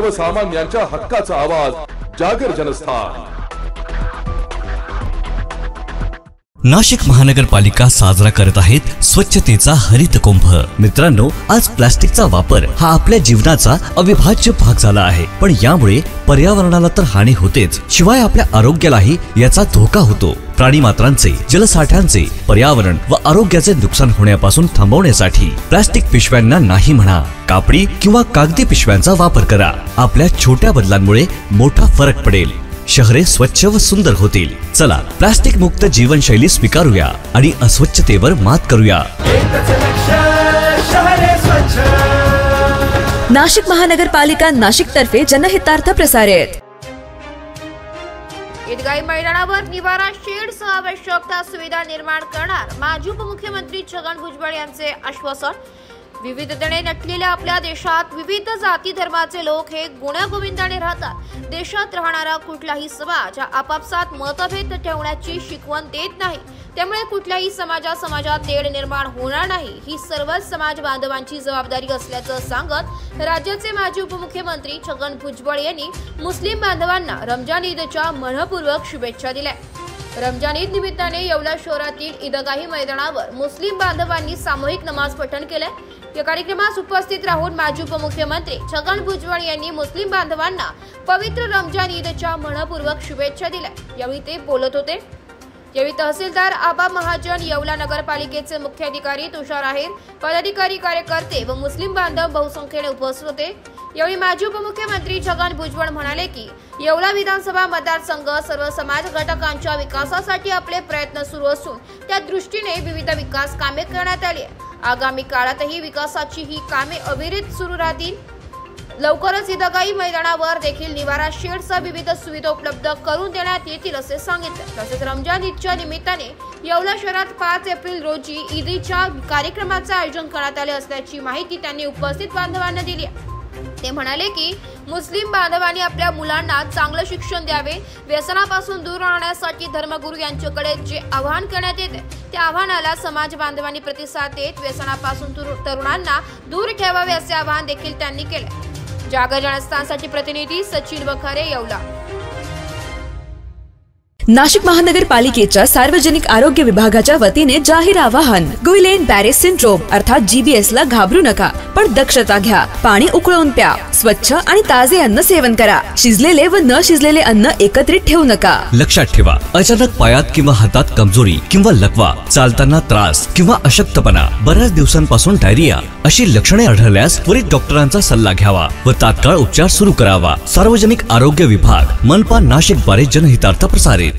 सर्वसामान्यांच्या हक्काचा आवाज जागर जनस्थान। नाशिक महानगरपालिका साजरा करत आहेत स्वच्छतेचा हरित कुंभ। मित्रांनो, आज प्लास्टिकचा वापर हा आपल्या जीवनाचा अविभाज्य भाग झाला आहे, पण यामुळे पर्यावरणाला तर हानी होतेच, शिवाय आपल्या आरोग्यालाही याचा धोका होतो। प्राणीमात्रांचे, जलसाठ्यांचे, पर्यावरण व आरोग्याचे नुकसान होण्यापासून थांबवण्यासाठी प्लास्टिक पिशव्यांना नाही म्हणा, कापडी किंवा कागदी पिशव्यांचा वापर करा। आपल्या छोट्या बदलांमुळे मोठा फरक पडेल, शहरे स्वच्छ व सुंदर होतील। चला, प्लास्टिक मुक्त जीवनशैली स्वीकारूया आणि अस्वच्छतेवर मात करूया। नाशिक महानगरपालिका नाशिक तर्फे जनहितार्थ प्रसारित। ईदगाही मैदानावर निवारा शेडसह आवश्यक त्या सुविधा निर्माण करणार माजी उपमुख्यमंत्री छगन भुजबळ यांचे आश्वासन। विविधतेने नटलेल्या आपल्या देशात विविध जाती धर्माचे लोक हे गुण्यागोविंदाने राहतात। देशात राहणारा कुठलाही समाज आपापसात मतभेद ठेवण्याची शिकवण देत नाही, त्यामुळे कुठल्याही समाजात तेढ निर्माण होणार नाही, ही सर्वच समाज बांधवांची जबाबदारी असल्याचं सांगत राज्याचे माजी उपमुख्यमंत्री छगन भुजबळ यांनी मुस्लिम बांधवांना रमजान ईदच्या मनपूर्वक शुभेच्छा दिल्या। रमजान ईद निमित्ताने येवला शहरातील ईदगाही मैदानावर मुस्लिम बांधवांनी सामूहिक नमाज पठण केले। या कार्यक्रमास उपस्थित राहून माजी उपमुख्यमंत्री छगन भुजबळ यांनी मुस्लिम बांधवांना पवित्र रमजान ईदच्या मनपूर्वक शुभेच्छा दिल्या। यावेळी ते बोलत होते। यावेळी तहसीलदार आबा महाजन, येवला नगरपालिकेचे मुख्याधिकारी तुषार आहेर, पदाधिकारी, कार्यकर्ते व मुस्लिम बांधव बहुसंख्येने उपस्थित होते। यावेळी माजी उपमुख्यमंत्री छगन भुजबळ म्हणाले की येवला विधानसभा मतदारसंघ सर्व समाज घटकांच्या विकासासाठी आपले प्रयत्न सुरू असून त्या दृष्टीने विविध विकास कामे करण्यात आली आहेत। आगामी काळातही विकासाची ही कामे अविरत सुरू राहतील। लवकरच ईदगाही मैदानावर देखील निवारा शेडसह विविध सुविधा उपलब्ध करून देण्यात येतील असे सांगितले। तसेच रमजान ईदच्या निमित्ताने येवला शहरात 5 एप्रिल रोजी ईदच्या कार्यक्रमाचे आयोजन करण्यात आले असल्याची माहिती त्यांनी उपस्थित बांधवांना दिली। ते म्हणाले की मुस्लिम बांधवांनी आपल्या मुलांना चांगलं शिक्षण द्यावे, व्यसनापासून दूर राहण्यासाठी धर्मगुरू यांच्याकडे जे आवाहन करण्यात येते त्या आव्हानाला समाज बांधवांनी प्रतिसाद देत व्यसनापासून तरुणांना दूर ठेवावे असे आवाहन देखील त्यांनी केले। जागर जनस्थानसाठी प्रतिनिधी सचिन बखारे, येवला। नाशिक महानगरपालिकेच्या सार्वजनिक आरोग्य विभागाच्या वतीने जाहीर आवाहन। गुइलेन बॅरे सिंड्रोम अर्थात GBS ला घाबरू नका, पण दक्षता घ्या। पाणी उकळून प्या, स्वच्छ आणि ताजे अन्न सेवन करा, शिजलेले व न शिजलेले अन्न एकत्रित ठेवू नका। लक्षात ठेवा, अचानक पायात किंवा हातात कमजोरी किंवा लकवा, चालताना त्रास किंवा अशक्तपणा, बऱ्याच दिवसांपासून डायरिया अशी लक्षणे आढळल्यास त्वरित डॉक्टरांचा सल्ला घ्यावा व तात्काळ उपचार सुरू करावा। सार्वजनिक आरोग्य विभाग, मनपा नाशिक द्वारे जनहितार्थ प्रसारित।